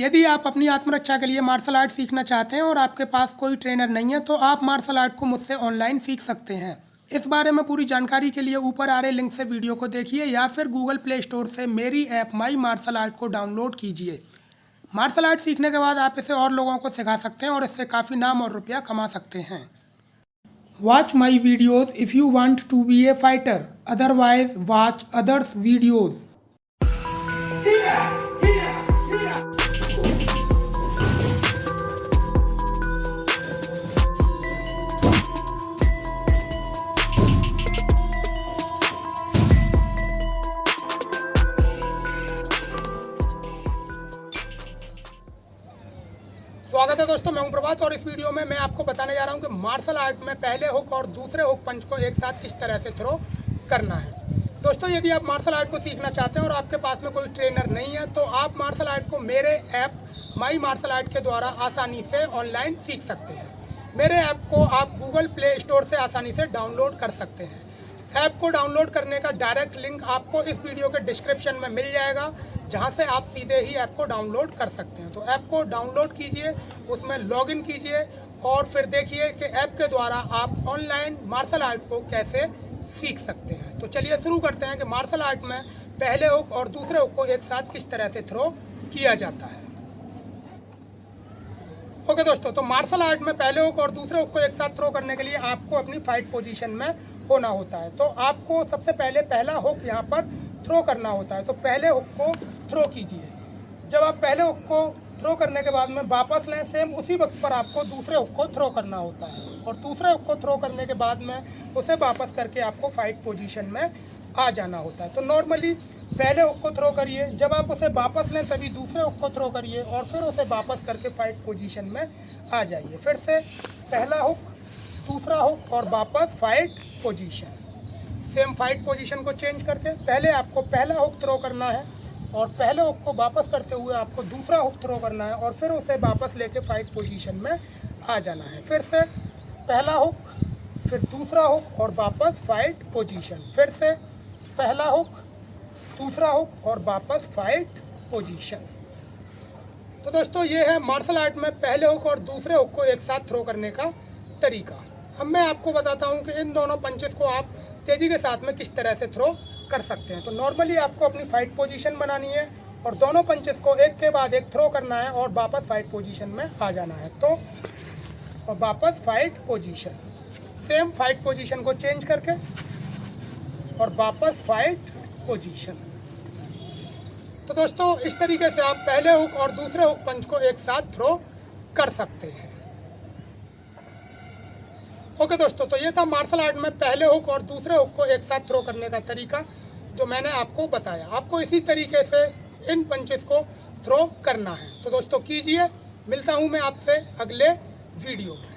यदि आप अपनी आत्मरक्षा के लिए मार्शल आर्ट सीखना चाहते हैं और आपके पास कोई ट्रेनर नहीं है तो आप मार्शल आर्ट को मुझसे ऑनलाइन सीख सकते हैं। इस बारे में पूरी जानकारी के लिए ऊपर आ रहे लिंक से वीडियो को देखिए या फिर गूगल प्ले स्टोर से मेरी ऐप माई मार्शल आर्ट को डाउनलोड कीजिए। मार्शल आर्ट सीखने के बाद आप इसे और लोगों को सिखा सकते हैं और इससे काफ़ी नाम और रुपया कमा सकते हैं। Watch my videos if you want to be a fighter, otherwise watch others videos. स्वागत है दोस्तों, मैं हूं प्रभात और इस वीडियो में मैं आपको बताने जा रहा हूं कि मार्शल आर्ट में पहले हुक और दूसरे हुक पंच को एक साथ किस तरह से थ्रो करना है। दोस्तों, यदि आप मार्शल आर्ट को सीखना चाहते हैं और आपके पास में कोई ट्रेनर नहीं है तो आप मार्शल आर्ट को मेरे ऐप माई मार्शल आर्ट के द्वारा आसानी से ऑनलाइन सीख सकते हैं। मेरे ऐप को आप गूगल प्ले स्टोर से आसानी से डाउनलोड कर सकते हैं। ऐप को डाउनलोड करने का डायरेक्ट लिंक आपको इस वीडियो के डिस्क्रिप्शन में मिल जाएगा, जहां से आप सीधे ही ऐप को डाउनलोड कर सकते हैं। तो ऐप को डाउनलोड कीजिए, उसमें लॉगिन कीजिए और फिर देखिए कि ऐप के द्वारा आप ऑनलाइन मार्शल आर्ट को कैसे सीख सकते हैं। तो चलिए शुरू करते हैं कि मार्शल आर्ट में पहले हुक और दूसरे हुक को एक साथ किस तरह से थ्रो किया जाता है। ओके दोस्तों, तो मार्शल आर्ट में पहले हुक और दूसरे हुक को एक साथ थ्रो करने के लिए आपको अपनी फाइट पोजीशन में होना होता है। तो आपको सबसे पहले पहला हुक यहाँ पर थ्रो करना होता है। तो पहले हुक को थ्रो कीजिए। जब आप पहले हुक को थ्रो करने के बाद में वापस लें, सेम उसी वक्त पर आपको दूसरे हुक को थ्रो करना होता है और दूसरे हुक को थ्रो करने के बाद में उसे वापस करके आपको फाइट पोजीशन में आ जाना होता है। तो नॉर्मली पहले हुक को थ्रो करिए, जब आप उसे वापस लें तभी दूसरे हुक को थ्रो करिए और फिर उसे वापस करके फाइट पोजीशन में आ जाइए। फिर से पहला हुक, दूसरा हुक और वापस fight position. Same fight position को चेंज करके पहले आपको पहला हुक थ्रो करना है और पहले हुक को वापस करते हुए आपको दूसरा हुक थ्रो करना है और फिर उसे वापस लेके फाइट पोजीशन में आ जाना है। फिर से पहला हुक, फिर दूसरा हुक और वापस फाइट पोजीशन। फिर से पहला हुक, दूसरा हुक और वापस फाइट पोजीशन। तो दोस्तों, ये है मार्शल आर्ट में पहले हुक और दूसरे हुक को एक साथ थ्रो करने का तरीका। अब मैं आपको बताता हूँ कि इन दोनों पंचेस को आप तेजी के साथ में किस तरह से थ्रो कर सकते हैं। तो नॉर्मली आपको अपनी फाइट पोजीशन बनानी है और दोनों पंचेस को एक के बाद एक थ्रो करना है और वापस फाइट पोजीशन में आ जाना है। तो और वापस fight position, same fight position को चेंज करके और वापस फाइट पोजीशन। तो दोस्तों, इस तरीके से आप पहले हुक और दूसरे हुक पंच को एक साथ थ्रो कर सकते हैं। ओके दोस्तों, तो ये था मार्शल आर्ट में पहले हुक और दूसरे हुक को एक साथ थ्रो करने का तरीका जो मैंने आपको बताया। आपको इसी तरीके से इन पंचेस को थ्रो करना है। तो दोस्तों कीजिए, मिलता हूँ मैं आपसे अगले वीडियो में।